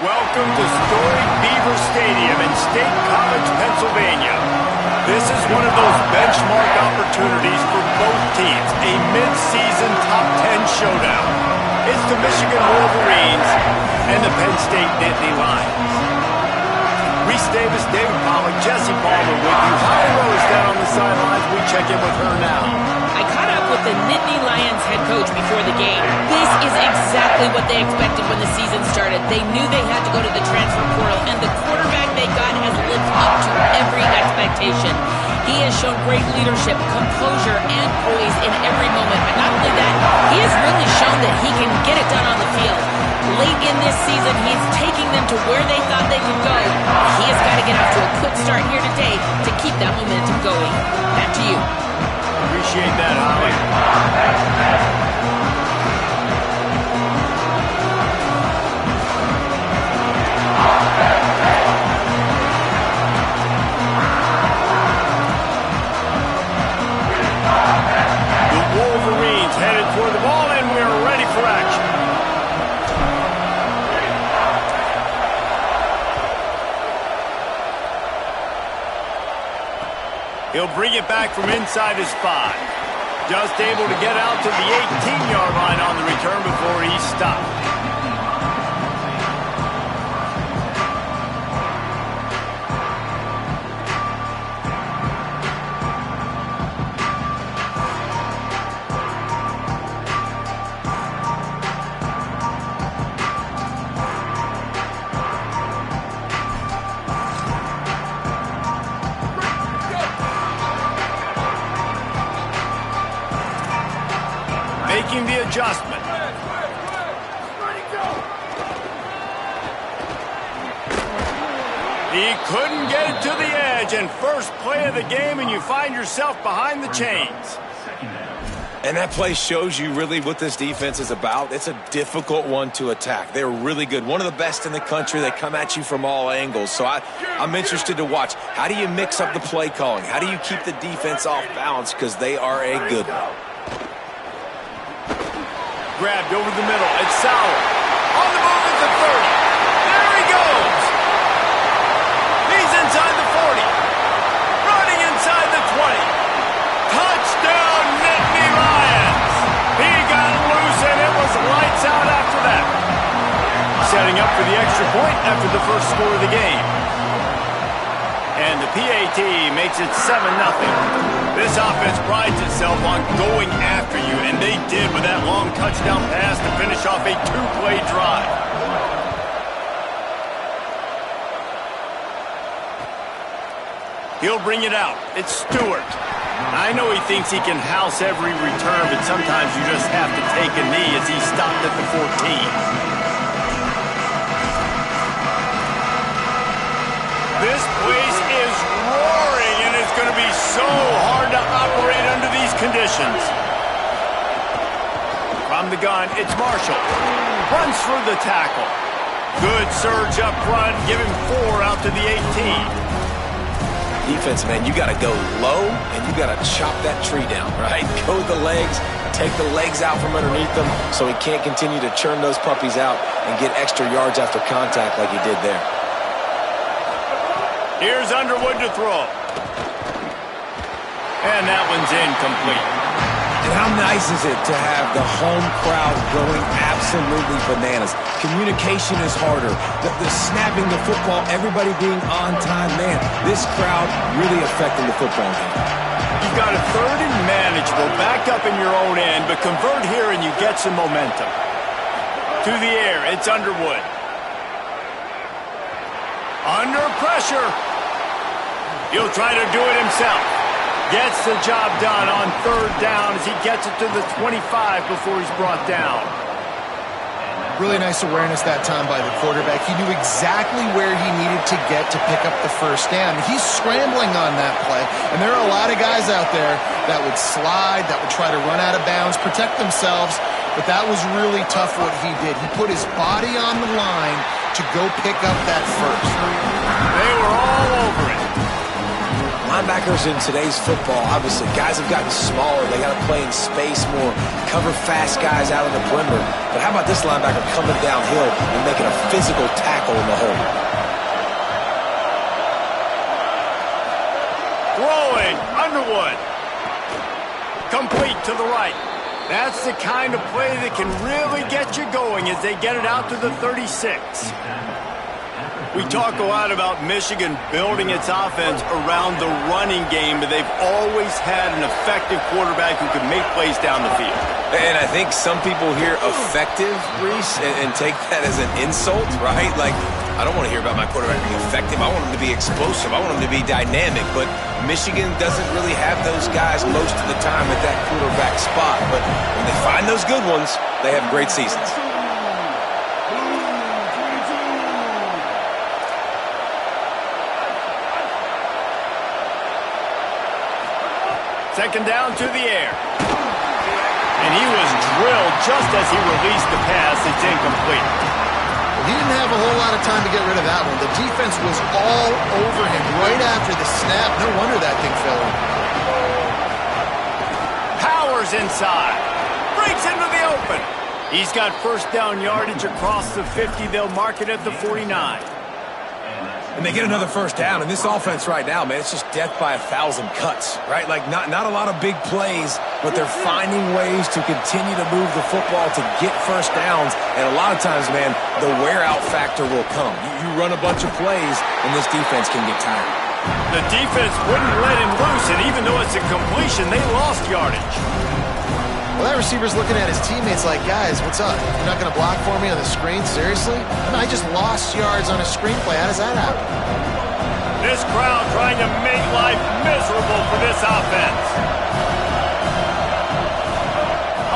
Welcome to storied Beaver Stadium in State College, Pennsylvania. This is one of those benchmark opportunities for both teams, a mid-season top 10 showdown. It's the Michigan Wolverines and the Penn State Nittany Lions. Reese Davis, David Pollack, Jesse Palmer with you. Holly Rowe is down on the sidelines. We check in with her now. I caught up with the Nittany Lions head coach before the game. This is exactly what they expected when the season started. They knew they had to go to the transfer portal, and the quarterback they got has lived up to every expectation. He has shown great leadership, composure, and poise in every moment. But not only that, he has really shown that he can get it done on the field. Late in this season, he's taking them to where they thought they could go. He has got to get off to a quick start here today to keep that momentum going. Back to you. Appreciate that, Holly. Headed toward the ball, and we're ready for action. He'll bring it back from inside his 5. Just able to get out to the 18-yard line on the return before he stopped. Making the adjustment. He couldn't get it to the edge, and first play of the game, and you find yourself behind the chains. And that play shows you really what this defense is about. It's a difficult one to attack. They're really good. One of the best in the country. They come at you from all angles. So I'm interested to watch. How do you mix up the play calling? How do you keep the defense off balance? Because they are a good one. Grabbed over the middle. It's Sauer. On the move at the 30. There he goes. He's inside the 40. Running inside the 20. Touchdown, Nittany Lions. He got loose, and it was lights out after that. Setting up for the extra point after the first score of the game. And the PAT makes it 7-0. This offense prides itself on going after you, and they did with that long touchdown pass to finish off a 2-play drive. He'll bring it out. It's Stewart. I know he thinks he can house every return, but sometimes you just have to take a knee as he stopped at the 14. This place is roaring, and it's going to be so hard to operate under these conditions. From the gun, it's Marshall. Runs for the tackle. Good surge up front. Give him 4 out to the 18. Defense, man, you got to go low, and you got to chop that tree down, right? Go the legs, take the legs out from underneath them so he can't continue to churn those puppies out and get extra yards after contact like he did there. Here's Underwood to throw. And that one's incomplete. And how nice is it to have the home crowd going absolutely bananas? Communication is harder. The snapping the football, everybody being on time. Man, this crowd really affecting the football game. You've got a 3rd and manageable, back up in your own end, but convert here and you get some momentum. To the air, it's Underwood. Under pressure. He'll try to do it himself. Gets the job done on 3rd down as he gets it to the 25 before he's brought down. Really nice awareness that time by the quarterback. He knew exactly where he needed to get to pick up the first down. He's scrambling on that play, and there are a lot of guys out there that would slide, that would try to run out of bounds, protect themselves, but that was really tough what he did. He put his body on the line to go pick up that first. They were all over it. Linebackers in today's football, obviously, guys have gotten smaller. They got to play in space more, cover fast guys out of the perimeter. But how about this linebacker coming downhill and making a physical tackle in the hole? Throwing, Underwood. Complete to the right. That's the kind of play that can really get you going as they get it out to the 36. We talk a lot about Michigan building its offense around the running game, but they've always had an effective quarterback who can make plays down the field. And I think some people hear effective, Reese, and take that as an insult, right? Like, I don't want to hear about my quarterback being effective. I want him to be explosive. I want him to be dynamic. But Michigan doesn't really have those guys most of the time at that quarterback spot. But when they find those good ones, they have great seasons. Second down to the air. And he was drilled just as he released the pass. It's incomplete. He didn't have a whole lot of time to get rid of that one. The defense was all over him right after the snap. No wonder that thing fell in. Powers inside. Breaks into the open. He's got first down yardage across the 50. They'll mark it at the 49. And they get another first down. And this offense right now, man, it's just death by 1,000 cuts, right? Like, not a lot of big plays, but they're finding ways to continue to move the football to get first downs. And a lot of times, man, the wear-out factor will come. You run a bunch of plays, and this defense can get tired. The defense wouldn't let him loose, and even though it's a completion, they lost yardage. Well, that receiver's looking at his teammates like, guys, what's up? You're not going to block for me on the screen? Seriously? I just lost yards on a screenplay. How does that happen? This crowd trying to make life miserable for this offense.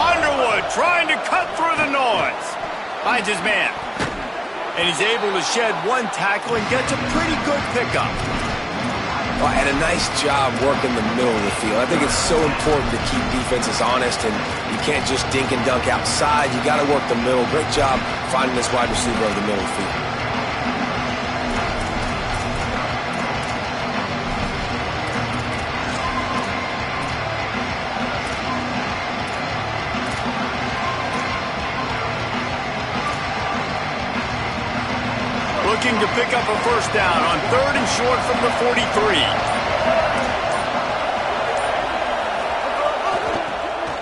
Underwood trying to cut through the noise. Finds his man. And he's able to shed one tackle and gets a pretty good pickup. Well, and a nice job working the middle of the field. I think it's so important to keep defenses honest, and you can't just dink and dunk outside. You got to work the middle. Great job finding this wide receiver over the middle of the field. Looking to pick up a first down on 3rd and short from the 43.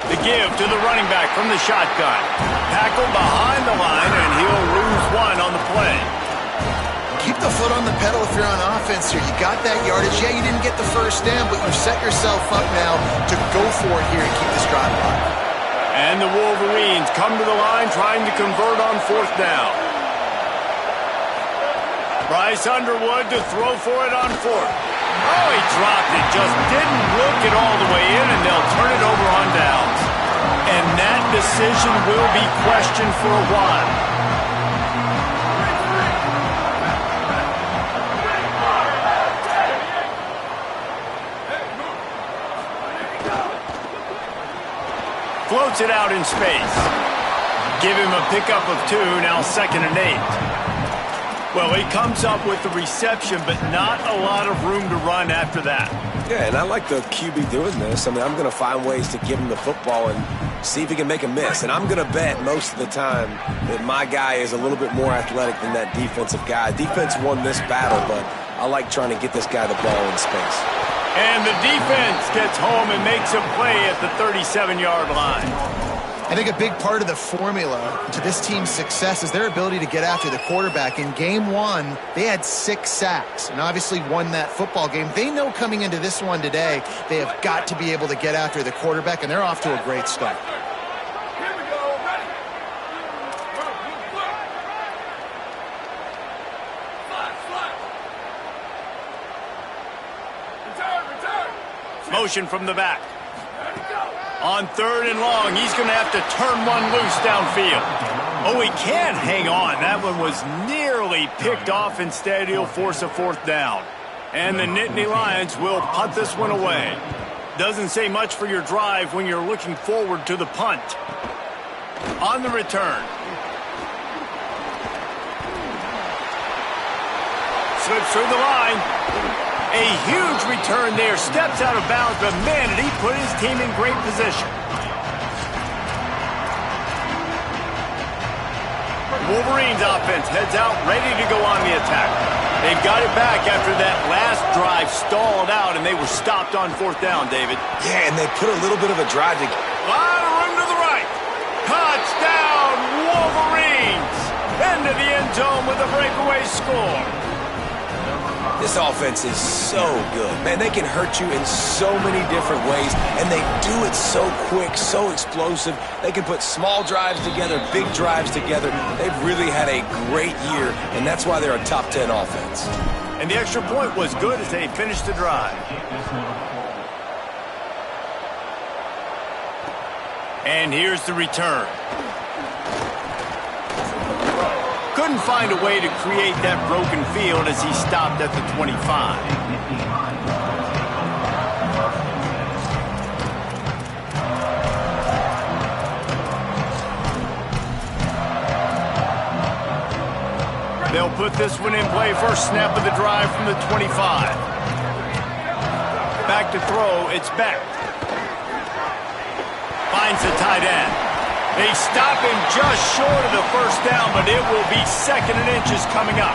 The give to the running back from the shotgun. Tackled behind the line, and he'll lose one on the play. Keep the foot on the pedal if you're on offense here. You got that yardage. Yeah, you didn't get the first down, but you set yourself up now to go for it here and keep this drive alive. And the Wolverines come to the line trying to convert on 4th down. Bryce Underwood to throw for it on 4th. Oh, he dropped it. Just didn't look it all the way in, and they'll turn it over on downs. And that decision will be questioned for a while. Floats it out in space. Give him a pickup of 2, now 2nd and 8. Well, he comes up with the reception, but not a lot of room to run after that. Yeah, and I like the QB doing this. I mean, I'm going to find ways to give him the football and see if he can make a miss. And I'm going to bet most of the time that my guy is a little bit more athletic than that defensive guy. Defense won this battle, but I like trying to get this guy the ball in space. And the defense gets home and makes a play at the 37-yard line. I think a big part of the formula to this team's success is their ability to get after the quarterback. In game 1, they had 6 sacks and obviously won that football game. They know coming into this one today, they have got to be able to get after the quarterback, and they're off to a great start. Motion from the back. On 3rd and long, he's going to have to turn one loose downfield. Oh, he can't hang on. That one was nearly picked off. Instead, he'll force a 4th down. And the Nittany Lions will punt this one away. Doesn't say much for your drive when you're looking forward to the punt. On the return. Slips through the line. A huge return there. Steps out of bounds, but man, did he put his team in great position. Wolverines offense heads out, ready to go on the attack. They've got it back after that last drive stalled out, and they were stopped on 4th down, David. Yeah, and they put a little bit of a drive together. Lot of room to the right. Touchdown, Wolverines! Into the end zone with a breakaway score. This offense is so good. Man, they can hurt you in so many different ways, and they do it so quick, so explosive. They can put small drives together, big drives together. They've really had a great year, and that's why they're a top 10 offense. And the extra point was good as they finished the drive. And here's the return. Couldn't find a way to create that broken field as he stopped at the 25. They'll put this one in play. First snap of the drive from the 25. Back to throw. It's Beck. Finds the tight end. They stop him just short of the first down, but it will be 2nd and inches coming up.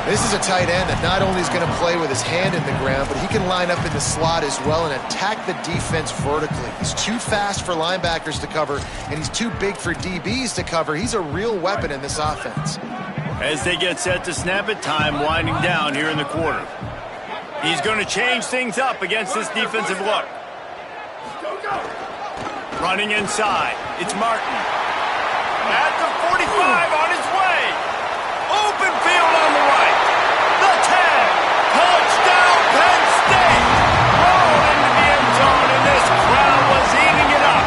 This is a tight end that not only is going to play with his hand in the ground, but he can line up in the slot as well and attack the defense vertically. He's too fast for linebackers to cover, and he's too big for DBs to cover. He's a real weapon in this offense. As they get set to snap it, time winding down here in the quarter. He's going to change things up against this defensive look. Running inside, it's Martin. At the 45 on his way. Open field on the right. The 10. Touchdown, Penn State. Rolled into the end zone, and this crowd was eating it up.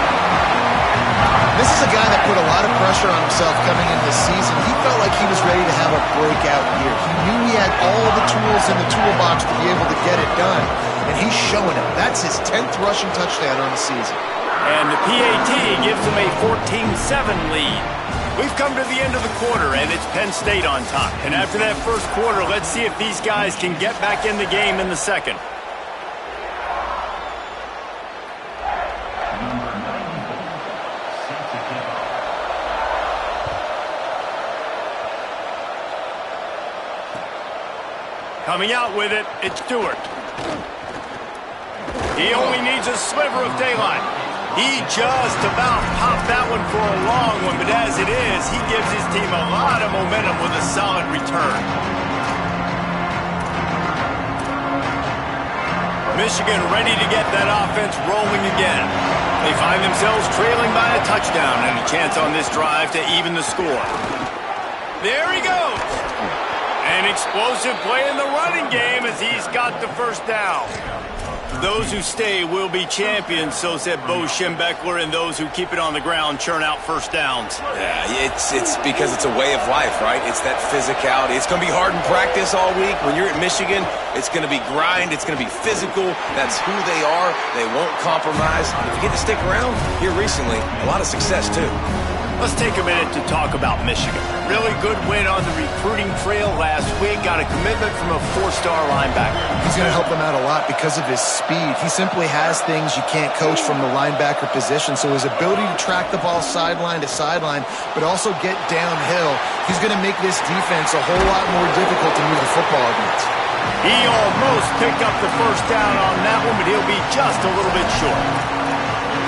This is a guy that put a lot of pressure on himself coming into this season. He felt like he was ready to have a breakout year. He knew he had all of the tools in the toolbox to be able to get it done, and he's showing it. That's his 10th rushing touchdown on the season. And the PAT gives them a 14-7 lead. We've come to the end of the quarter, and it's Penn State on top. And after that first quarter, let's see if these guys can get back in the game in the second. Coming out with it, it's Stewart. He only needs a sliver of daylight. He just about popped that one for a long one, but as it is, he gives his team a lot of momentum with a solid return. Michigan ready to get that offense rolling again. They find themselves trailing by a touchdown and a chance on this drive to even the score. There he goes. An explosive play in the running game as he's got the first down. Those who stay will be champions, so said Bo Schembechler, and those who keep it on the ground churn out first downs. Yeah, it's because it's a way of life, right? It's that physicality. It's going to be hard in practice all week. When you're at Michigan, it's going to be grind. It's going to be physical. That's who they are. They won't compromise. If you get to stick around here recently, a lot of success, too. Let's take a minute to talk about Michigan. Really good win on the recruiting trail last week. Got a commitment from a 4-star linebacker. He's going to help them out a lot because of his speed. He simply has things you can't coach from the linebacker position. So his ability to track the ball sideline to sideline, but also get downhill, he's going to make this defense a whole lot more difficult to move the football against. He almost picked up the first down on that one, but he'll be just a little bit short.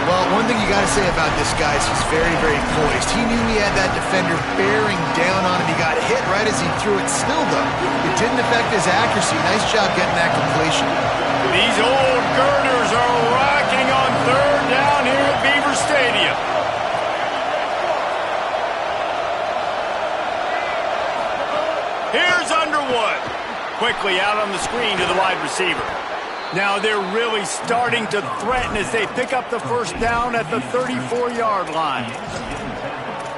Well, one thing you got to say about this guy is he's very, very poised. He knew he had that defender bearing down on him. He got hit right as he threw it. Still, though, it didn't affect his accuracy. Nice job getting that completion. These old girders are rocking on 3rd down here at Beaver Stadium. Here's Underwood. Quickly out on the screen to the wide receiver. Now they're really starting to threaten as they pick up the first down at the 34-yard line.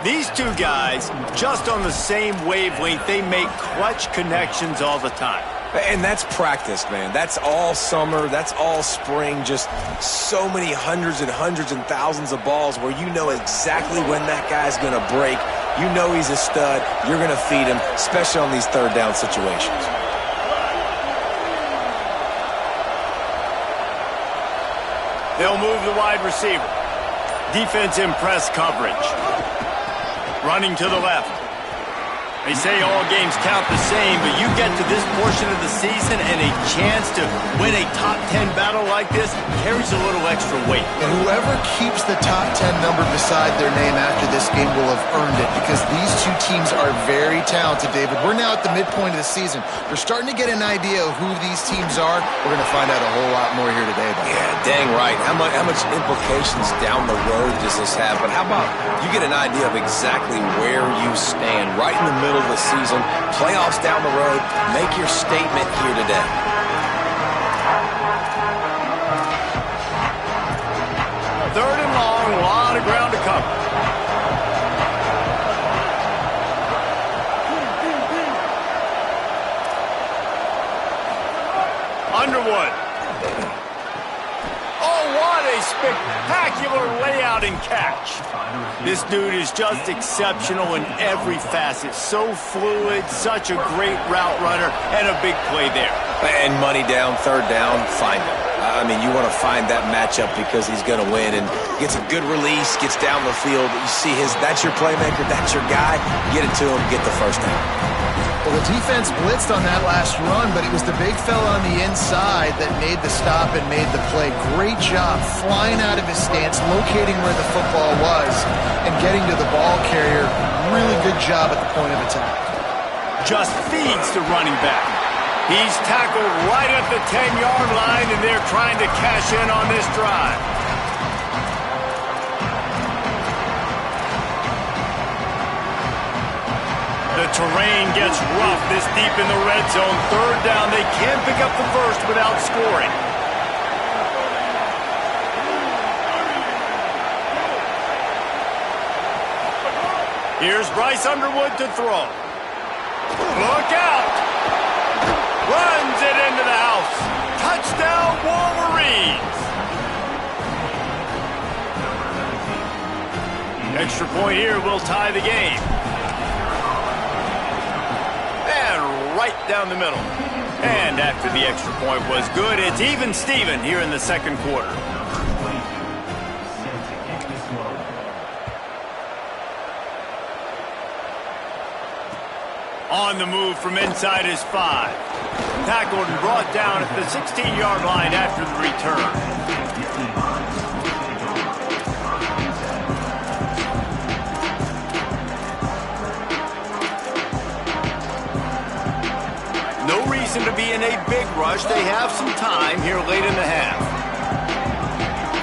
These two guys, just on the same wavelength, they make clutch connections all the time. And that's practice, man. That's all summer. That's all spring. Just so many hundreds and thousands of balls where you know exactly when that guy's going to break. You know he's a stud. You're going to feed him, especially on these 3rd down situations. They'll move the wide receiver. Defense in press coverage. Running to the left. They say all games count the same, but you get to this portion of the season and a chance to win a top 10 battle like this carries a little extra weight. And whoever keeps the top 10 number beside their name after this game will have earned it, because these two teams are very talented, David. We're now at the midpoint of the season. We're starting to get an idea of who these teams are. We're going to find out a whole lot more here today, though. Yeah, dang right. How much implications down the road does this have? But how about you get an idea of exactly where you stand right in the middle of the season, playoffs down the road, make your statement here today. Third and long, a lot of ground to cover. Underwood. Oh, what a spectacular layout and catch. This dude is just exceptional in every facet. So fluid, such a great route runner, and a big play there. And money down, third down, find him. I mean, you want to find that matchup because he's going to win and gets a good release, gets down the field. You see that's your playmaker, that's your guy. Get it to him, get the first down. Well, the defense blitzed on that last run, but it was the big fella on the inside that made the stop and made the play. Great job flying out of his stance, locating where the football was, and getting to the ball carrier. Really good job at the point of attack. Just feeds the running back. He's tackled right at the 10-yard line, and they're trying to cash in on this drive. The terrain gets rough this deep in the red zone. Third down, they can pick up the first without scoring. Here's Bryce Underwood to throw. Look out! Runs it into the house. Touchdown, Wolverines! Extra point here will tie the game. Right down the middle. And after the extra point was good, it's even Steven here in the second quarter. On the move from inside his 5. Tackled and brought down at the 16-yard line after the return. To be in a big rush. They have some time here late in the half.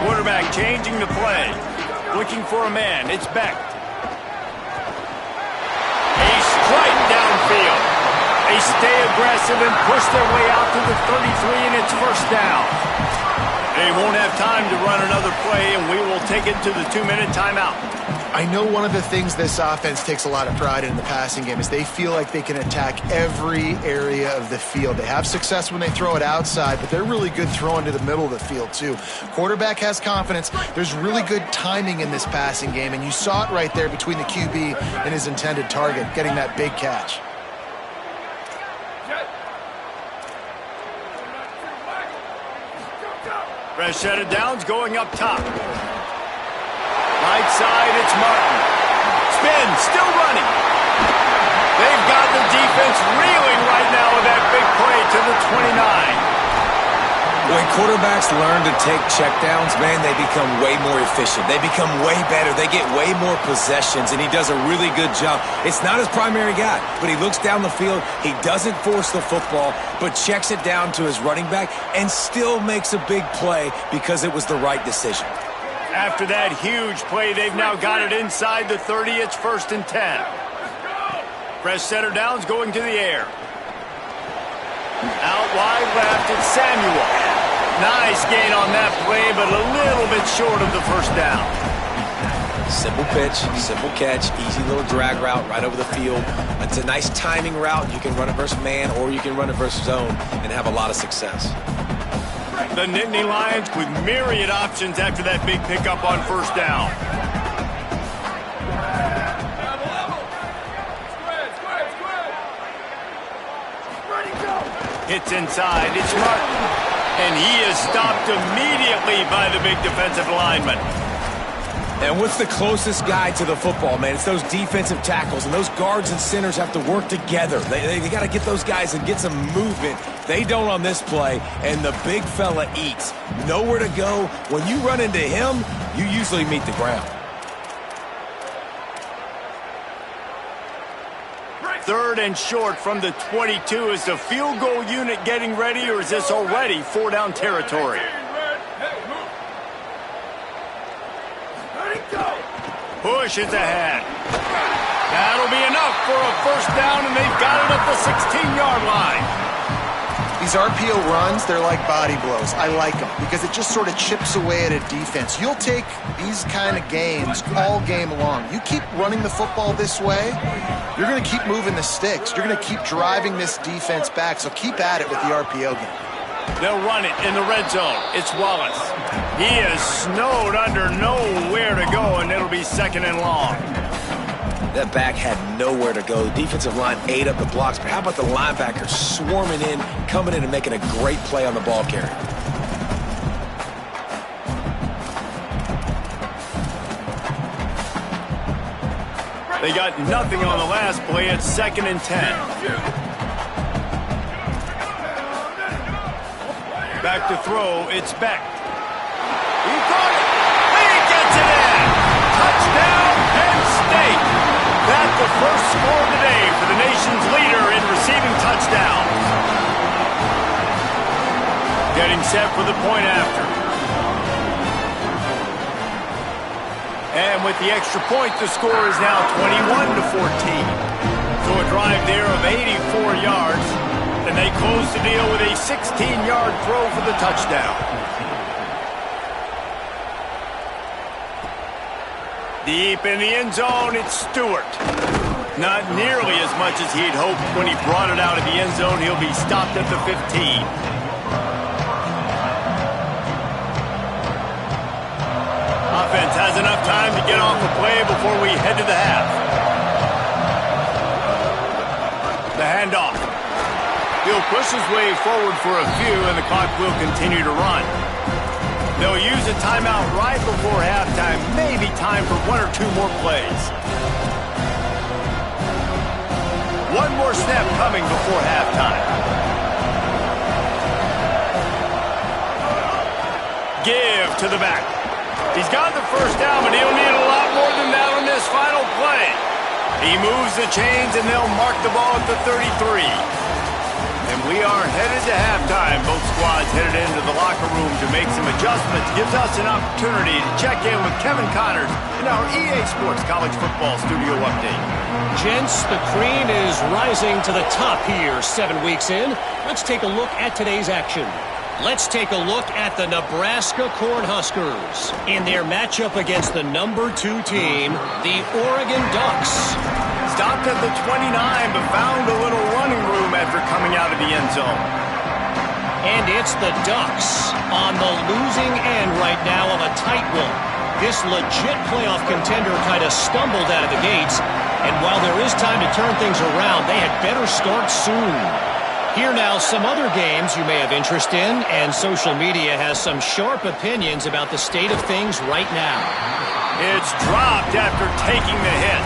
Quarterback changing the play. Looking for a man. It's Beck. A strike downfield. They stay aggressive and push their way out to the 33, and it's first down. They won't have time to run another play, and we will take it to the 2-minute timeout. I know one of the things this offense takes a lot of pride in the passing game is they feel like they can attack every area of the field. They have success when they throw it outside, but they're really good throwing to the middle of the field too. Quarterback has confidence. There's really good timing in this passing game, and you saw it right there between the QB and his intended target, getting that big catch. Fresh set of downs going up top. Right side, it's Martin. Spin, still running. They've got the defense reeling right now with that big play to the 29. When quarterbacks learn to take checkdowns, man, they become way more efficient. They become way better. They get way more possessions, and he does a really good job. It's not his primary guy, but he looks down the field. He doesn't force the football, but checks it down to his running back and still makes a big play because it was the right decision. After that huge play, they've now got it inside the 30. It's 1st and 10. Fresh center downs going to the air. Out wide left, it's Samuel. Nice gain on that play, but a little bit short of the first down. Simple pitch, simple catch, easy little drag route right over the field. It's a nice timing route. You can run it versus man or you can run it versus zone and have a lot of success. The Nittany Lions with myriad options after that big pickup on first down. Hits inside, it's Martin. And he is stopped immediately by the big defensive lineman. And what's the closest guy to the football, man? It's those defensive tackles, and those guards and centers have to work together. They got to get those guys and get some movement. They don't on this play, and the big fella eats. Nowhere to go. When you run into him, you usually meet the ground. Third and short from the 22. Is the field goal unit getting ready, or is this already four-down territory? Push is ahead. That'll be enough for a first down, and they've got it at the 16-yard line. These RPO runs, they're like body blows. I like them because it just sort of chips away at a defense. You'll take these kind of games all game long. You keep running the football this way, you're going to keep moving the sticks. You're going to keep driving this defense back, so keep at it with the RPO game. They'll run it in the red zone. It's Wallace. He is snowed under, nowhere to go, and it'll be second and long. That back had nowhere to go. The defensive line ate up the blocks, but how about the linebackers swarming in, coming in and making a great play on the ball carrier? They got nothing on the last play. It's second and 10. Back to throw. It's Beck. He caught it. He gets it in. Touchdown, Penn State. That's the first score of the day for the nation's leader in receiving touchdowns. Getting set for the point after. And with the extra point, the score is now 21-14. So a drive there of 84 yards. And they close the deal with a 16-yard throw for the touchdown. Deep in the end zone, it's Stewart. Not nearly as much as he'd hoped when he brought it out of the end zone. He'll be stopped at the 15. Offense has enough time to get off the play before we head to the half. The handoff. He'll push his way forward for a few, and the clock will continue to run. They'll use a timeout right before halftime. Maybe time for one or two more plays. One more snap coming before halftime. Give to the back. He's got the first down, but he'll need a lot more than that on this final play. He moves the chains, and they'll mark the ball at the 33. And we are headed to halftime. Both squads headed into the locker room to make some adjustments. Gives us an opportunity to check in with Kevin Connors in our EA Sports College Football Studio Update. Gents, the cream is rising to the top here 7 weeks in. Let's take a look at today's action. Let's take a look at the Nebraska Cornhuskers in their matchup against the number 2 team, the Oregon Ducks. Stopped at the 29, but found a little running room after coming out of the end zone. And it's the Ducks on the losing end right now of a tight one. This legit playoff contender kind of stumbled out of the gates, and while there is time to turn things around, they had better start soon. Here now, some other games you may have interest in, and social media has some sharp opinions about the state of things right now. It's dropped after taking the hit.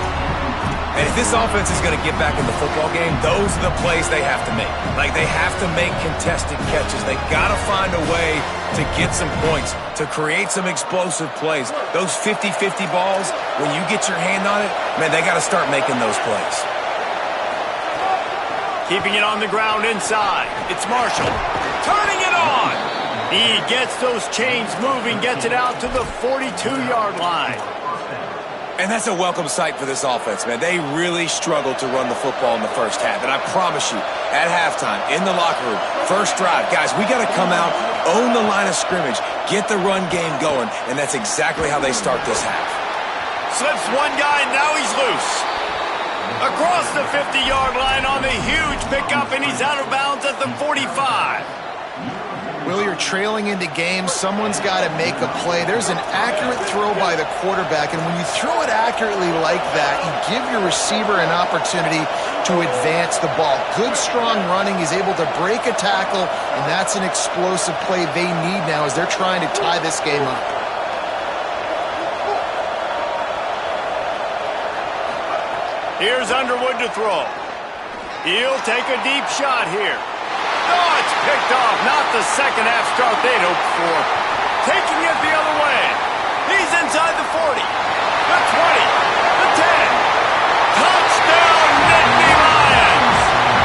And if this offense is going to get back in the football game, those are the plays they have to make. Like, they have to make contested catches. They got to find a way to get some points, to create some explosive plays. Those 50-50 balls, when you get your hand on it, man, they got to start making those plays. Keeping it on the ground inside. It's Marshall. Turning it on. He gets those chains moving, gets it out to the 42-yard line. And that's a welcome sight for this offense, man. They really struggled to run the football in the first half. And I promise you, at halftime, in the locker room, first drive, guys, we got to come out, own the line of scrimmage, get the run game going, and that's exactly how they start this half. Slips one guy, now he's loose. Across the 50-yard line on the huge pickup, and he's out of bounds at the 45. Will, you're trailing into games. Someone's got to make a play. There's an accurate throw by the quarterback, and when you throw it accurately like that, you give your receiver an opportunity to advance the ball. Good, strong running. He's able to break a tackle, and that's an explosive play they need now as they're trying to tie this game up. Here's Underwood to throw. He'll take a deep shot here. Oh, it's picked off. Not the second half start they'd hoped for. Taking it the other way. He's inside the 40, the 20, the 10. Touchdown, Nittany Lions!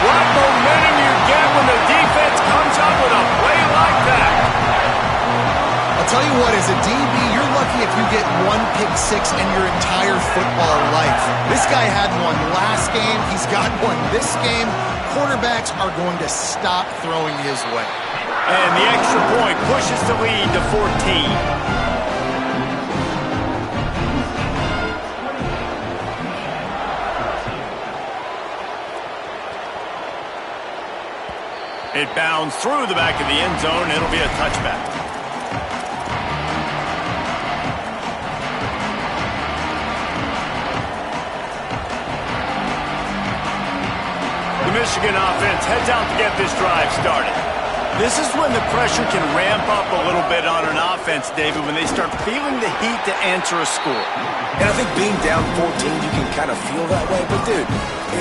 What momentum you get when the defense comes up with a play like that. I'll tell you what, as a DB, you're lucky if you get one pick six in your entire football life. This guy had one last game. He's got one this game. Quarterbacks are going to stop throwing his way. And the extra point pushes the lead to 14. It bounds through the back of the end zone. It'll be a touchback. The Michigan offense heads out to get this drive started. This is when the pressure can ramp up a little bit on an offense, David, when they start feeling the heat to answer a score. And I think being down 14, you can kind of feel that way. But, dude,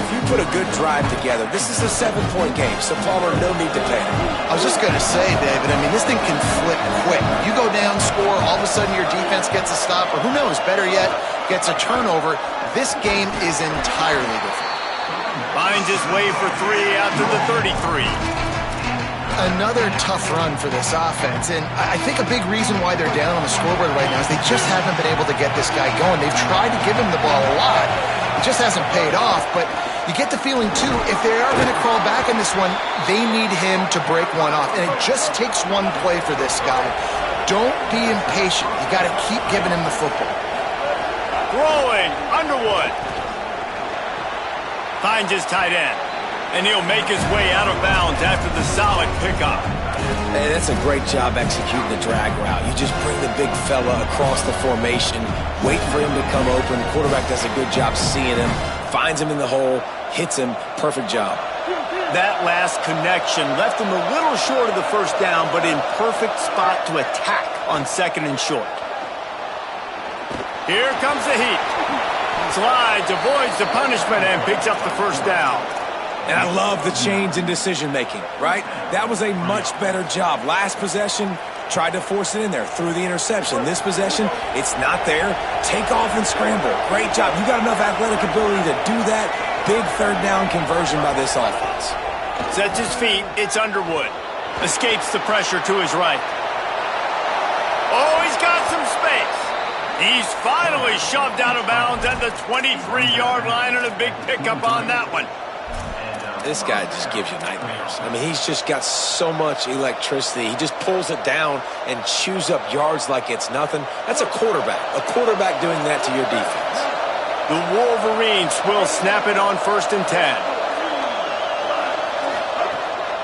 if you put a good drive together, this is a 7-point game, so Palmer, no need to panic. I was just going to say, David, I mean, this thing can flip quick. You go down, score, all of a sudden your defense gets a stop, or who knows, better yet, gets a turnover. This game is entirely different. Finds his way for 3 out to the 33. Another tough run for this offense, and I think a big reason why they're down on the scoreboard right now is they just haven't been able to get this guy going. They've tried to give him the ball a lot. It just hasn't paid off, but you get the feeling, too, if they are going to crawl back in this one, they need him to break one off, and it just takes one play for this guy. Don't be impatient. You got to keep giving him the football. Throwing, Underwood. Finds his tight end. And he'll make his way out of bounds after the solid pickup. Hey, that's a great job executing the drag route. You just bring the big fella across the formation, wait for him to come open. The quarterback does a good job seeing him, finds him in the hole, hits him. Perfect job. That last connection left him a little short of the first down, but in perfect spot to attack on 2nd and short. Here comes the heat. Slides, avoids the punishment, and picks up the first down. And I love the change in decision-making, right? That was a much better job. Last possession, tried to force it in there, threw the interception. This possession, it's not there. Take off and scramble. Great job. You got enough athletic ability to do that. Big 3rd down conversion by this offense. Sets his feet. It's Underwood. Escapes the pressure to his right. Oh, he's got some space. He's finally shoved out of bounds at the 23-yard line, and a big pickup on that one. This guy just gives you nightmares. I mean, he's just got so much electricity. He just pulls it down and chews up yards like it's nothing. That's a quarterback. A quarterback doing that to your defense. The Wolverines will snap it on 1st and 10.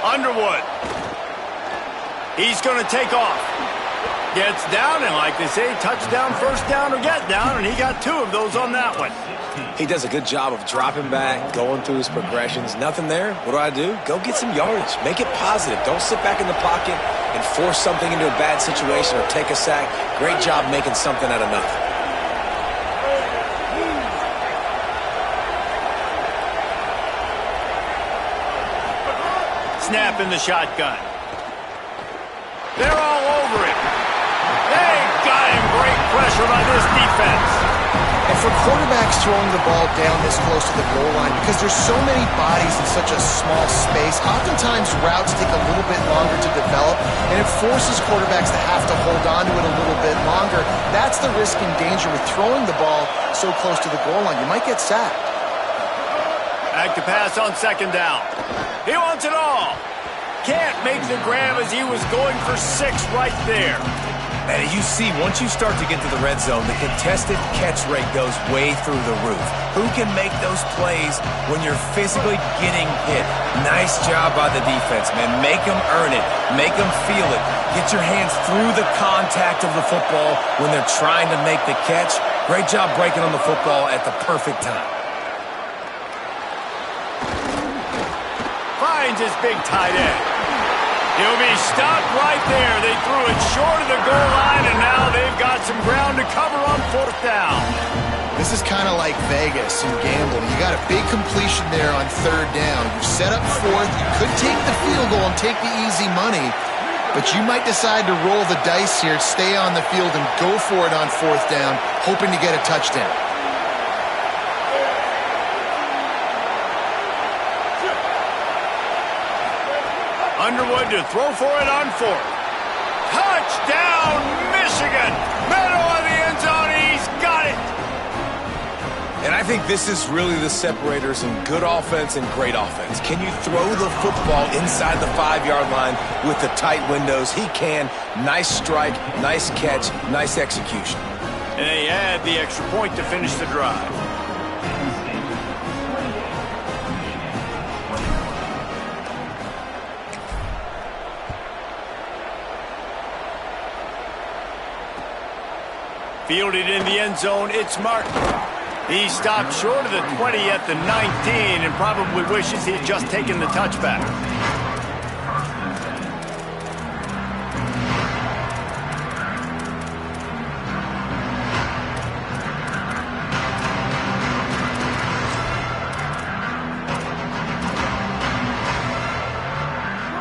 Underwood. He's going to take off. Gets down, and like they say, touchdown, 1st down, or get down, and he got 2 of those on that one. He does a good job of dropping back, going through his progressions. Nothing there. What do? Go get some yardage. Make it positive. Don't sit back in the pocket and force something into a bad situation or take a sack. Great job making something out of nothing. Snap in the shotgun. They're all over it. They got him. Great pressure by this defense. And for quarterbacks throwing the ball down this close to the goal line, because there's so many bodies in such a small space, oftentimes routes take a little bit longer to develop, and it forces quarterbacks to have to hold on to it a little bit longer. That's the risk and danger with throwing the ball so close to the goal line. You might get sacked. Back to pass on 2nd down. He wants it all. Can't make the grab as he was going for 6 right there. And you see, once you start to get to the red zone, the contested catch rate goes way through the roof. Who can make those plays when you're physically getting hit? Nice job by the defense, man. Make them earn it. Make them feel it. Get your hands through the contact of the football when they're trying to make the catch. Great job breaking on the football at the perfect time. Finds his big tight end. He'll be stopped right there. They threw it short of the goal line, and now they've got some ground to cover on 4th down. This is kind of like Vegas and gambling. You got a big completion there on 3rd down. You set up 4th. You could take the field goal and take the easy money, but you might decide to roll the dice here, stay on the field, and go for it on 4th down, hoping to get a touchdown. Underwood to throw for it on 4th. Touchdown, Michigan! Middle of the end zone, he's got it! And I think this is really the separators in good offense and great offense. Can you throw the football inside the 5-yard line with the tight windows? He can. Nice strike, nice catch, nice execution. And they add the extra point to finish the drive. Fielded in the end zone, it's Martin. He stopped short of the 20 at the 19 and probably wishes he had just taken the touchback.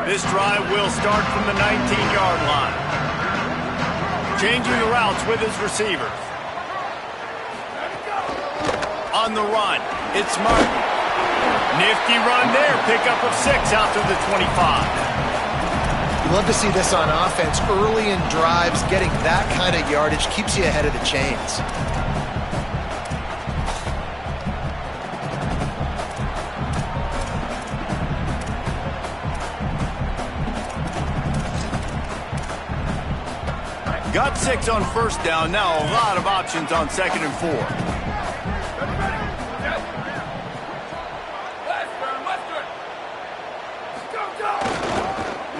This drive will start from the 19-yard line. Changing the routes with his receivers. On the run, it's Martin. Nifty run there, pickup of 6 out to the 25. You love to see this on offense. Early in drives, getting that kind of yardage keeps you ahead of the chains. Got 6 on 1st down. Now a lot of options on 2nd and 4.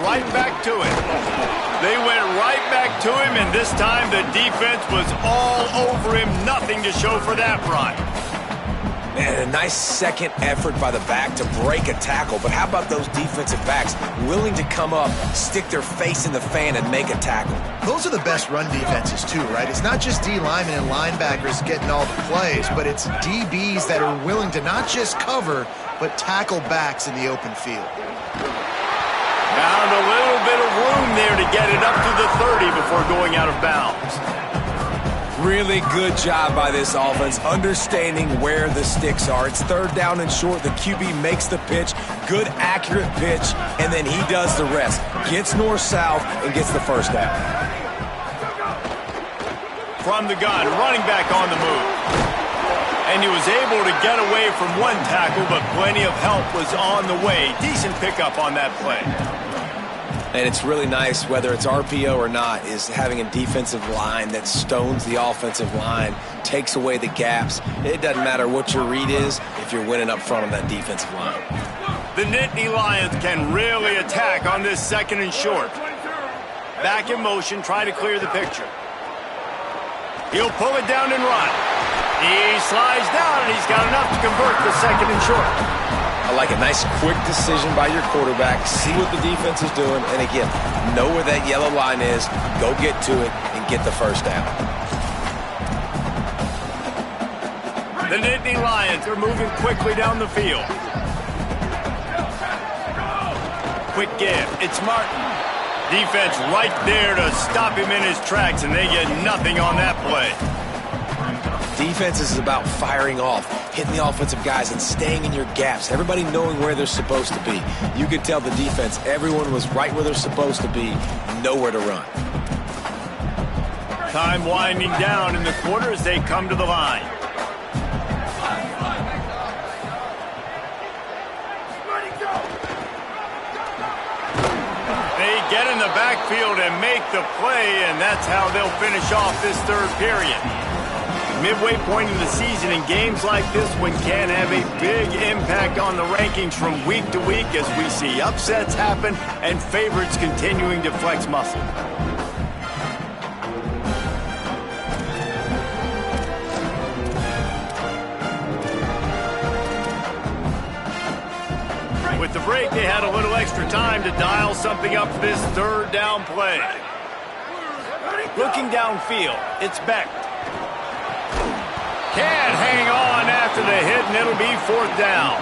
Right back to it. They went right back to him, and this time the defense was all over him. Nothing to show for that run. And a nice second effort by the back to break a tackle. But how about those defensive backs willing to come up, stick their face in the fan, and make a tackle? Those are the best run defenses too, right? It's not just D linemen and linebackers getting all the plays, but it's DBs that are willing to not just cover, but tackle backs in the open field. Found a little bit of room there to get it up to the 30 before going out of bounds. Really good job by this offense, understanding where the sticks are. It's 3rd down and short. The QB makes the pitch, good, accurate pitch, and then he does the rest. Gets north-south and gets the 1st down. From the gun, running back on the move. And he was able to get away from one tackle, but plenty of help was on the way. Decent pickup on that play. And it's really nice, whether it's RPO or not, is having a defensive line that stones the offensive line, takes away the gaps. It doesn't matter what your read is if you're winning up front on that defensive line. The Nittany Lions can really attack on this 2nd and short. Back in motion, try to clear the picture. He'll pull it down and run. He slides down, and he's got enough to convert the 2nd and short. I like a nice quick decision by your quarterback. See what the defense is doing. And again, know where that yellow line is. Go get to it and get the 1st down. The Nittany Lions are moving quickly down the field. Quick give. It's Martin. Defense right there to stop him in his tracks, and they get nothing on that play. Defense is about firing off, hitting the offensive guys and staying in your gaps. Everybody knowing where they're supposed to be. You could tell the defense, everyone was right where they're supposed to be, nowhere to run. Time winding down in the quarter as they come to the line. They Get in the backfield and make the play, and that's how they'll finish off this third period. Midway point in the season, in games like this one can have a big impact on the rankings from week to week as we see upsets happen and favorites continuing to flex muscle. With the break, they had a little extra time to dial something up for this third down play. Looking downfield, it's Beck. Can't hang on after the hit, and it'll be fourth down.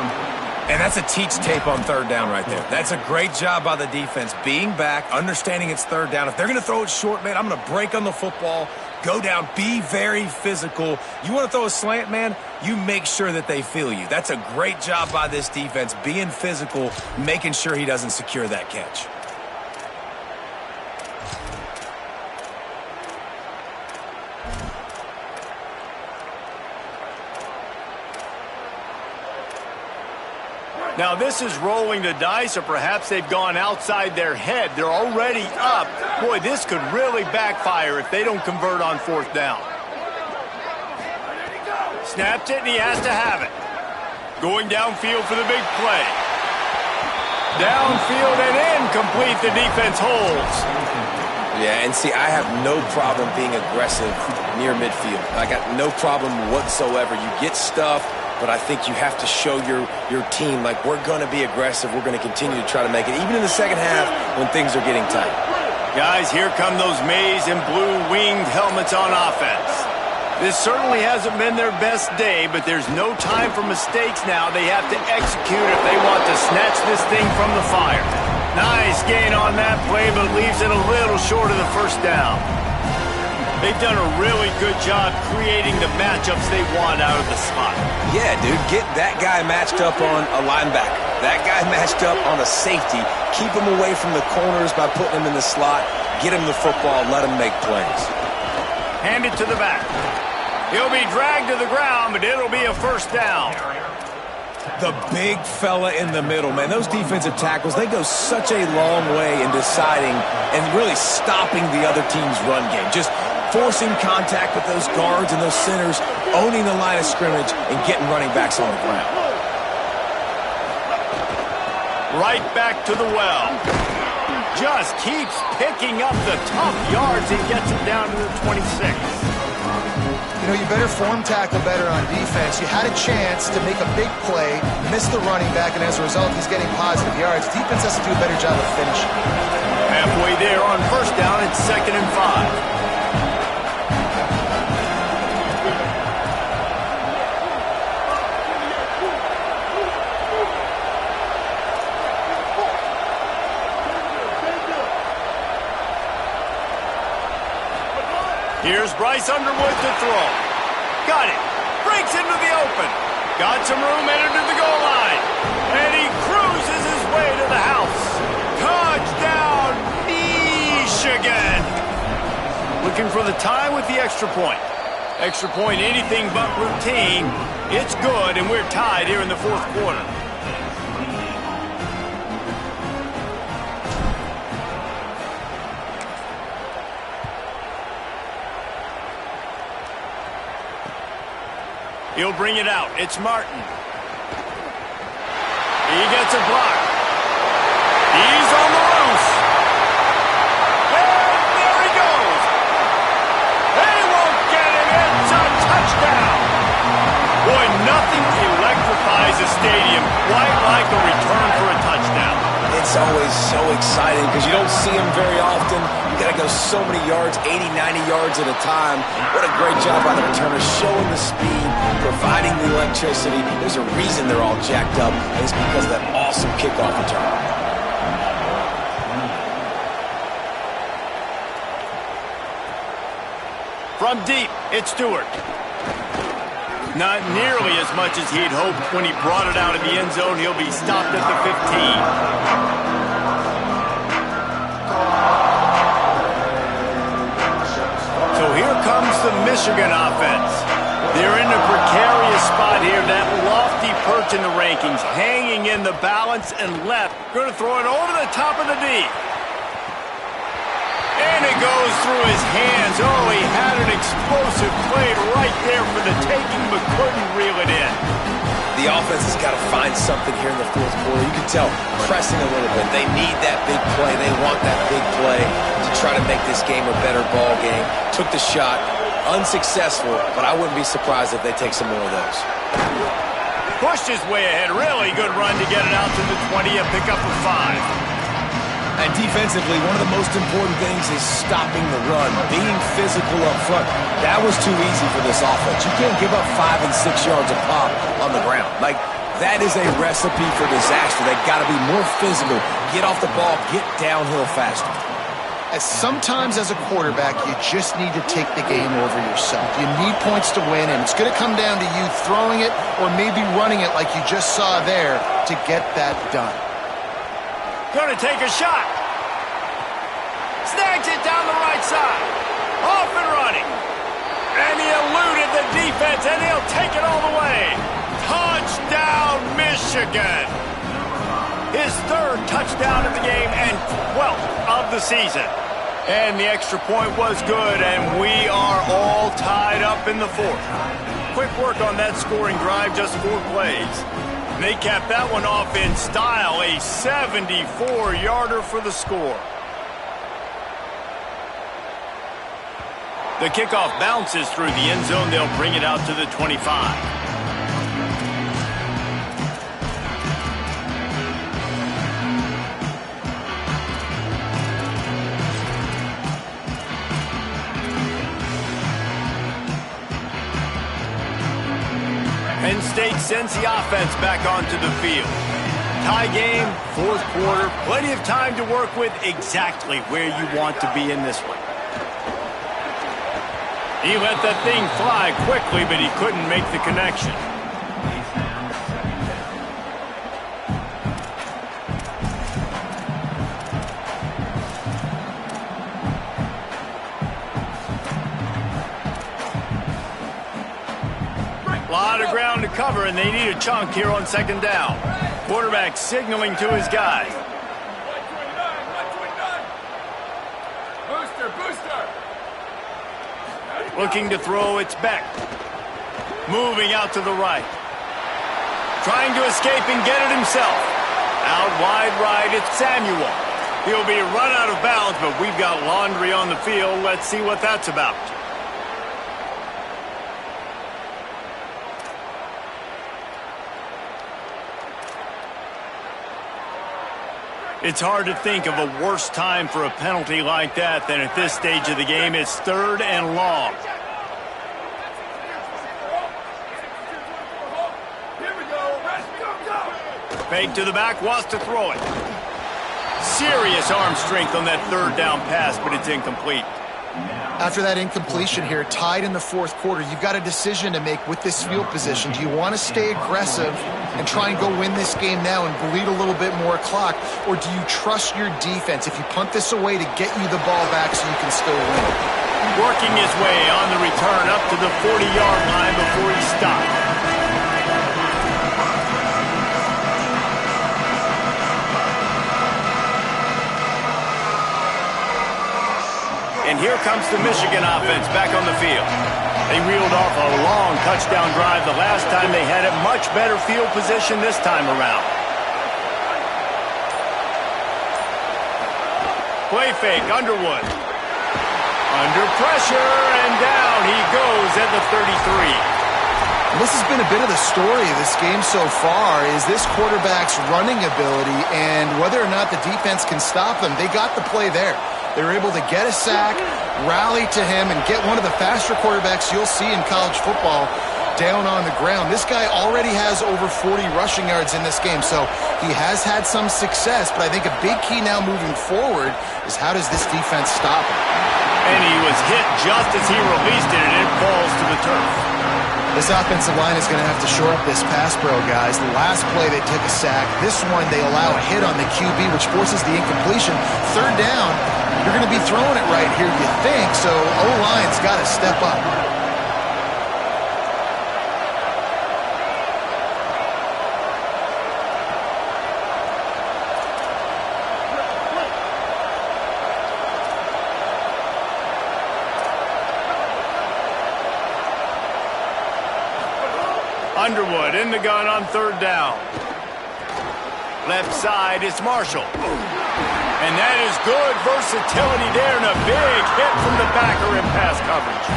And that's a teach tape on third down right there. That's a great job by the defense. Being back, understanding it's third down. If they're going to throw it short, man, I'm going to break on the football, go down, be very physical. You want to throw a slant, man, you make sure that they feel you. That's a great job by this defense, being physical, making sure he doesn't secure that catch. Now, this is rolling the dice, or perhaps they've gone outside their head. They're already up. Boy, this could really backfire if they don't convert on fourth down. Snapped it, and he has to have it. Going downfield for the big play. Downfield and incomplete. The defense holds. Yeah, and see, I have no problem being aggressive near midfield. I got no problem whatsoever. You get stuff, but I think you have to show your team, like, we're going to be aggressive. We're going to continue to try to make it, even in the second half when things are getting tight. Guys, here come those maize and blue winged helmets on offense. This certainly hasn't been their best day, but there's no time for mistakes now. They have to execute if they want to snatch this thing from the fire. Nice gain on that play, but leaves it a little short of the first down. They've done a really good job creating the matchups they want out of the slot. Yeah, dude, get that guy matched up on a linebacker. That guy matched up on a safety. Keep him away from the corners by putting him in the slot. Get him the football, let him make plays. Hand it to the back. He'll be dragged to the ground, but it'll be a first down. The big fella in the middle, man. Those defensive tackles, they go such a long way in deciding and really stopping the other team's run game. Just forcing contact with those guards and those centers, owning the line of scrimmage, and getting running backs on the ground. Right back to the well. Just keeps picking up the tough yards and gets it down to the 26. You know, you better form tackle better on defense. You had a chance to make a big play, missed the running back, and as a result, he's getting positive yards. Defense has to do a better job of finishing. Halfway there on first down, it's 2nd and 5. Here's Bryce Underwood to throw. Got it. Breaks into the open. Got some room, entered to the goal line. And he cruises his way to the house. Touchdown, Michigan. Looking for the tie with the extra point. Extra point, anything but routine. It's good, and we're tied here in the fourth quarter. He'll bring it out. It's Martin. He gets a block. He's on the loose. And there he goes. They won't get him. It's a touchdown. Boy, nothing electrifies a stadium quite like a return for a touchdown. It's always so exciting because you don't see them very often. You got to go so many yards, 80, 90 yards at a time. What a great job by the returner, showing the speed, providing the electricity. There's a reason they're all jacked up, and it's because of that awesome kickoff return. From deep, it's Stewart. Not nearly as much as he'd hoped when he brought it out of the end zone. He'll be stopped at the 15. So here comes the Michigan offense. They're in a precarious spot here, that lofty perch in the rankings, hanging in the balance and left. Going to throw it over the top of the D. And it goes through his hands. Oh, he had an explosive play right there for the taking, but couldn't reel it in. The offense has got to find something here in the fourth quarter. You can tell, pressing a little bit. They need that big play. They want that big play to try to make this game a better ball game. Took the shot, unsuccessful, but I wouldn't be surprised if they take some more of those. Pushed his way ahead. Really good run to get it out to the 20, a pickup of 5. And defensively, one of the most important things is stopping the run, being physical up front. That was too easy for this offense. You can't give up 5 and 6 yards a pop on the ground. Like, that is a recipe for disaster. They've got to be more physical, get off the ball, get downhill faster. Sometimes as a quarterback, you just need to take the game over yourself. You need points to win, and it's going to come down to you throwing it or maybe running it like you just saw there to get that done. Going to take a shot. Snags it down the right side. Off and running. And he eluded the defense, and he'll take it all the way. Touchdown, Michigan. His 3rd touchdown of the game and 12th of the season. And the extra point was good, and we are all tied up in the 4th. Quick work on that scoring drive, just 4 plays. They capped that one off in style, a 74-yarder for the score. The kickoff bounces through the end zone. They'll bring it out to the 25. Penn State sends the offense back onto the field. Tie game, 4th quarter, plenty of time to work with, exactly where you want to be in this one. He let that thing fly quickly, but he couldn't make the connection. A lot of ground to cover, and they need a chunk here on 2nd down. Quarterback signaling to his guy. Looking to throw, it's Beck. Moving out to the right. Trying to escape and get it himself. Out wide right, it's Samuel. He'll be run out of bounds, but we've got laundry on the field. Let's see what that's about. It's hard to think of a worse time for a penalty like that than at this stage of the game. It's 3rd and long. Fake to the back, wants to throw it. Serious arm strength on that 3rd down pass, but it's incomplete. After that incompletion here, tied in the 4th quarter, you've got a decision to make with this field position. Do you want to stay aggressive and try and go win this game now and bleed a little bit more clock, or do you trust your defense if you punt this away to get you the ball back so you can still win? Working his way on the return up to the 40-yard line before he stopped. And here comes the Michigan offense back on the field. They reeled off a long touchdown drive the last time they had it. Much better field position this time around. Play fake, Underwood. Under pressure, and down he goes at the 33. This has been a bit of the story of this game so far, is this quarterback's running ability and whether or not the defense can stop them. They got the play there. They were able to get a sack, rally to him, and get one of the faster quarterbacks you'll see in college football down on the ground. This guy already has over 40 rushing yards in this game, so he has had some success, but I think a big key now moving forward is how does this defense stop him? And he was hit just as he released it, and it falls to the turf. This offensive line is going to have to shore up this pass pro, guys. The last play they took a sack. This one they allow a hit on the QB, which forces the incompletion. 3rd down, you're going to be throwing it right here, you think, so O-line's got to step up. Underwood in the gun on third down. Left side, it's Marshall. And that is good versatility there and a big hit from the backer in pass coverage.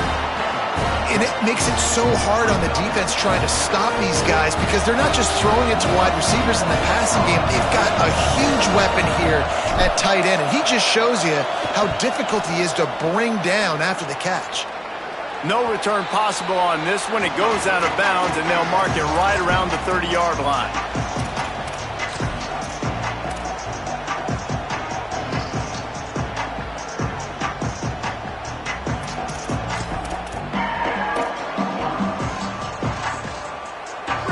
And it makes it so hard on the defense trying to stop these guys because they're not just throwing it to wide receivers in the passing game. They've got a huge weapon here at tight end, and he just shows you how difficult he is to bring down after the catch. No return possible on this one. It goes out of bounds, and they'll mark it right around the 30-yard line.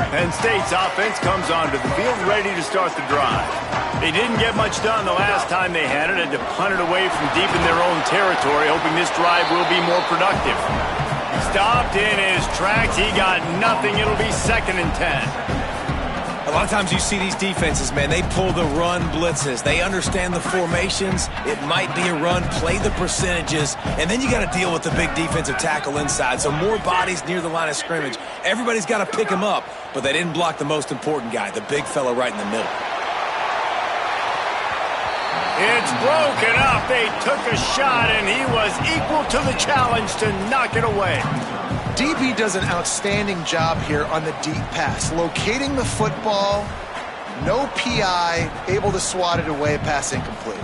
Penn State's offense comes onto the field ready to start the drive. They didn't get much done the last time they had it, and to punt it away from deep in their own territory, hoping this drive will be more productive. Stopped in his tracks. He got nothing. It'll be 2nd and 10. A lot of times you see these defenses, man, they pull the run blitzes. They understand the formations. It might be a run, play the percentages, and then you got to deal with the big defensive tackle inside. So more bodies near the line of scrimmage. Everybody's got to pick him up, but they didn't block the most important guy, the big fella right in the middle. It's broken up. They took a shot, and he was equal to the challenge to knock it away. DB does an outstanding job here on the deep pass, locating the football, no PI, able to swat it away, pass incomplete.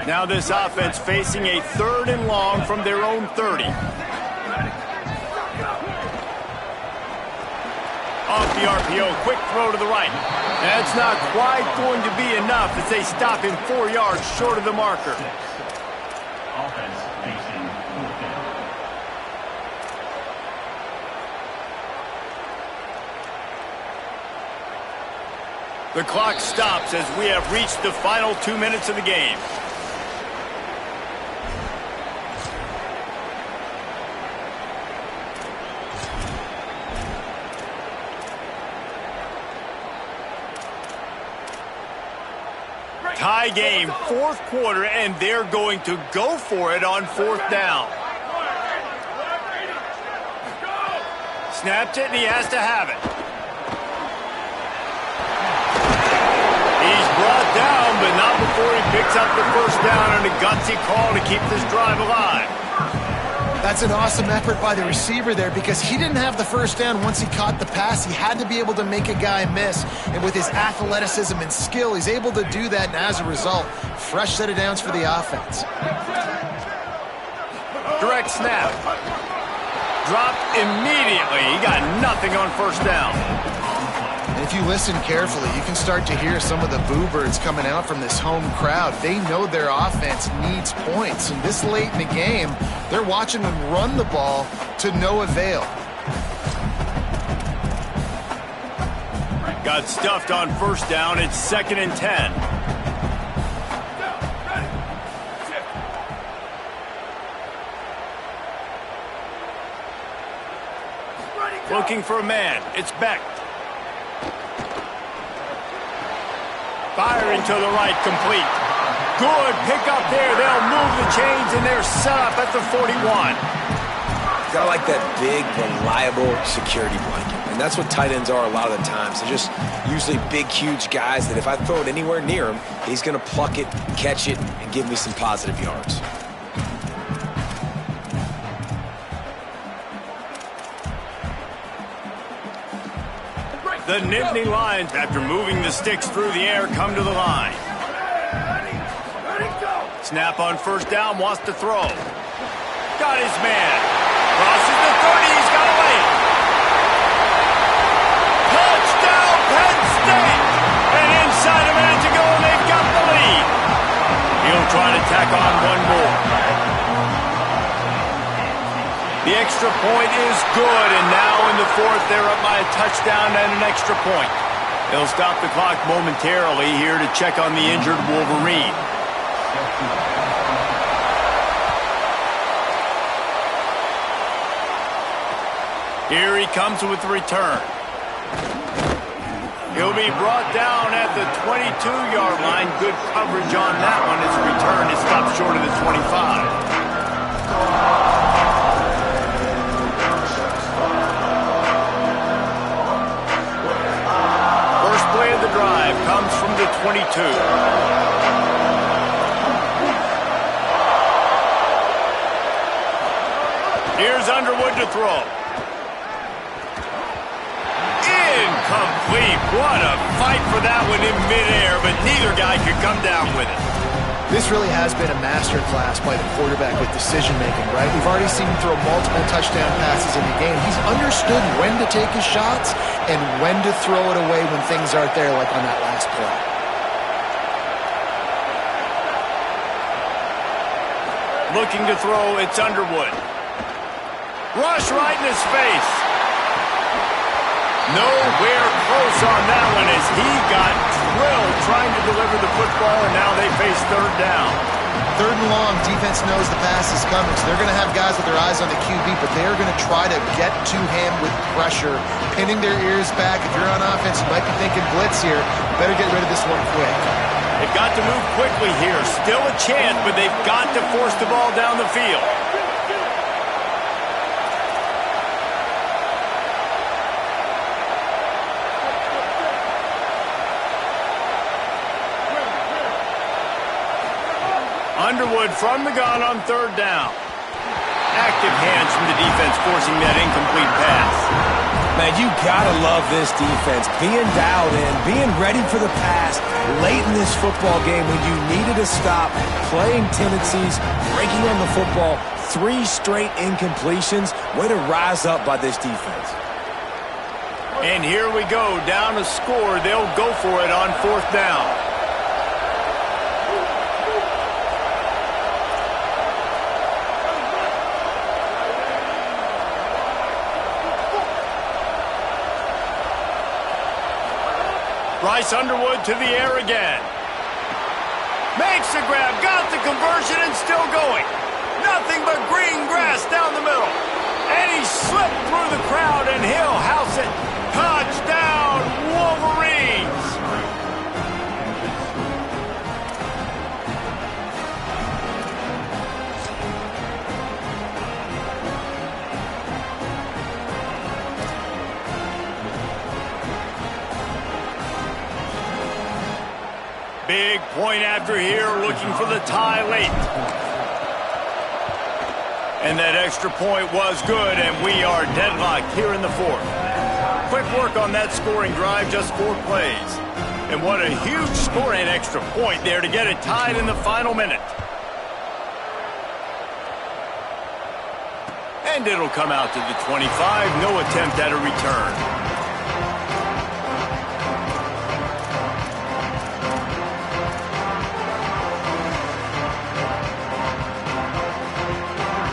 Now this offense facing a 3rd and long from their own 30. Off the RPO, quick throw to the right. That's not quite going to be enough as they stop him 4 yards short of the marker. Offense facing 4th down. The clock stops as we have reached the final 2 minutes of the game. Tie game, 4th quarter, and they're going to go for it on 4th down. Snapped it, and he has to have it. He's brought down, but not before he picks up the 1st down and a gutsy call to keep this drive alive. That's an awesome effort by the receiver there because he didn't have the 1st down once he caught the pass. He had to be able to make a guy miss. And with his athleticism and skill, he's able to do that. And as a result, fresh set of downs for the offense. Direct snap. Dropped immediately. He got nothing on 1st down. And if you listen carefully, you can start to hear some of the boo birds coming out from this home crowd. They know their offense needs points. And this late in the game, they're watching them run the ball to no avail. Got stuffed on 1st down. It's 2nd and 10. Looking for a man. It's Beck. Firing to the right, complete. Good pickup there. They'll move the chains, and they're set up at the 41. Gotta like that big, reliable security blanket. And that's what tight ends are a lot of the times. They're just usually big, huge guys that if I throw it anywhere near him, he's going to pluck it, catch it, and give me some positive yards. The Nittany Lions, after moving the sticks through the air, come to the line. Snap on 1st down, wants to throw. Got his man. Crosses the 30, he's got away. Touchdown, Penn State! And inside a minute to go, they've got the lead. He'll try to tack on one more. The extra point is good, and now in the 4th, they're up by a touchdown and an extra point. They'll stop the clock momentarily here to check on the injured Wolverine. Here he comes with the return. He'll be brought down at the 22-yard line. Good coverage on that one. His return is stopped short of the 25. 22. Here's Underwood to throw. Incomplete. What a fight for that one in midair, but neither guy could come down with it. This really has been a masterclass by the quarterback with decision-making, right? We've already seen him throw multiple touchdown passes in the game. He's understood when to take his shots and when to throw it away when things aren't there, like on that last play. Looking to throw, it's Underwood. Rush right in his face. Nowhere close on that one as he got drilled trying to deliver the football, and now they face third down. Third and long, defense knows the pass is coming, so they're going to have guys with their eyes on the QB, but they're going to try to get to him with pressure, pinning their ears back. If you're on offense, you might be thinking blitz here. Better get rid of this one quick. They've got to move quickly here. Still a chance, but they've got to force the ball down the field. Underwood from the gun on third down. Active hands from the defense forcing that incomplete pass. Man, you gotta love this defense. Being dialed in, being ready for the pass late in this football game when you needed a stop, playing tendencies, breaking on the football, 3 straight incompletions. Way to rise up by this defense. And here we go, down a score. They'll go for it on fourth down. Bryce Underwood to the air again. Makes the grab, got the conversion, and still going. Nothing but green grass down the middle. And he slipped through the crowd, and he'll house it. Touchdown, Wolverines! Big point after here, looking for the tie late. And that extra point was good, and we are deadlocked here in the fourth. Quick work on that scoring drive, just 4 plays. And what a huge score and extra point there to get it tied in the final minute. And it'll come out to the 25, no attempt at a return.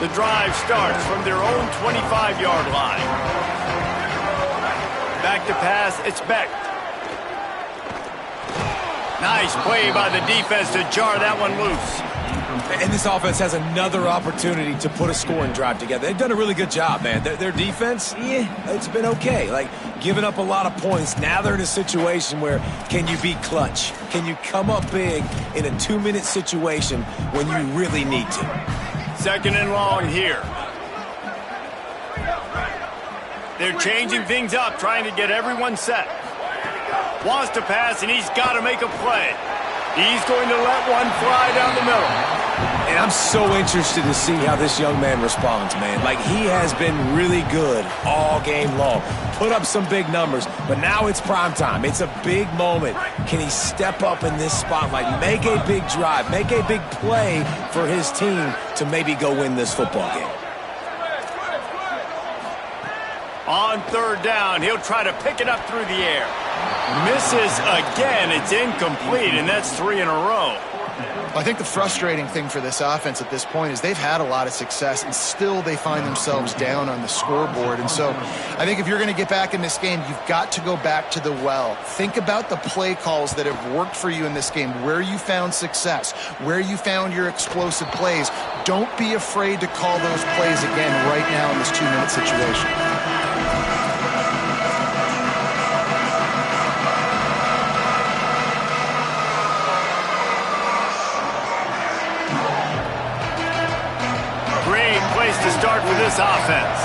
The drive starts from their own 25-yard line. Back to pass, it's Beck. Nice play by the defense to jar that one loose. And this offense has another opportunity to put a scoring drive together. They've done a really good job, man. Their defense, it's been okay. Like, giving up a lot of points. Now they're in a situation where can you be clutch? Can you come up big in a 2-minute situation when you really need to? Second and long here. They're changing things up, trying to get everyone set. Wants to pass, and he's got to make a play. He's going to let one fly down the middle. And I'm so interested to see how this young man responds, man. Like, he has been really good all game long. Put up some big numbers, but now it's prime time. It's a big moment. Can he step up in this spotlight, make a big drive, make a big play for his team to maybe go win this football game? On third down, he'll try to pick it up through the air. Misses again. It's incomplete, and that's 3 in a row. I think the frustrating thing for this offense at this point is they've had a lot of success, and still they find themselves down on the scoreboard. And so I think if you're going to get back in this game, you've got to go back to the well. Think about the play calls that have worked for you in this game, where you found success, where you found your explosive plays. Don't be afraid to call those plays again right now in this 2-minute situation. To start with this offense.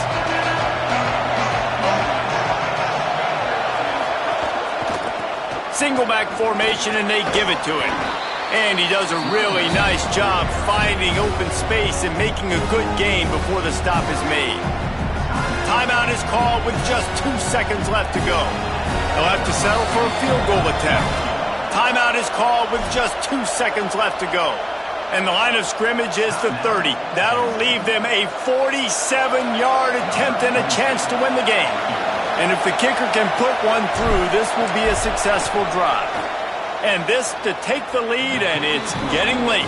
Single back formation, and they give it to him. And he does a really nice job finding open space and making a good game before the stop is made. Timeout is called with just 2 seconds left to go. They'll have to settle for a field goal attempt. Timeout is called with just 2 seconds left to go. And the line of scrimmage is the 30. That'll leave them a 47-yard attempt and a chance to win the game. And if the kicker can put one through, this will be a successful drive. And this to take the lead, and it's getting late.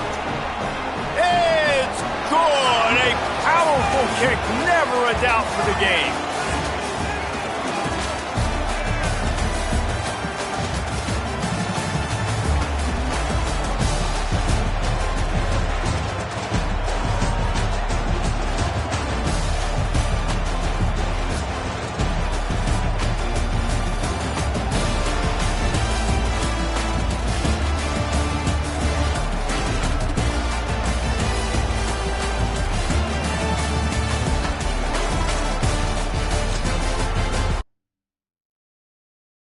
It's good! A powerful kick, never a doubt for the game.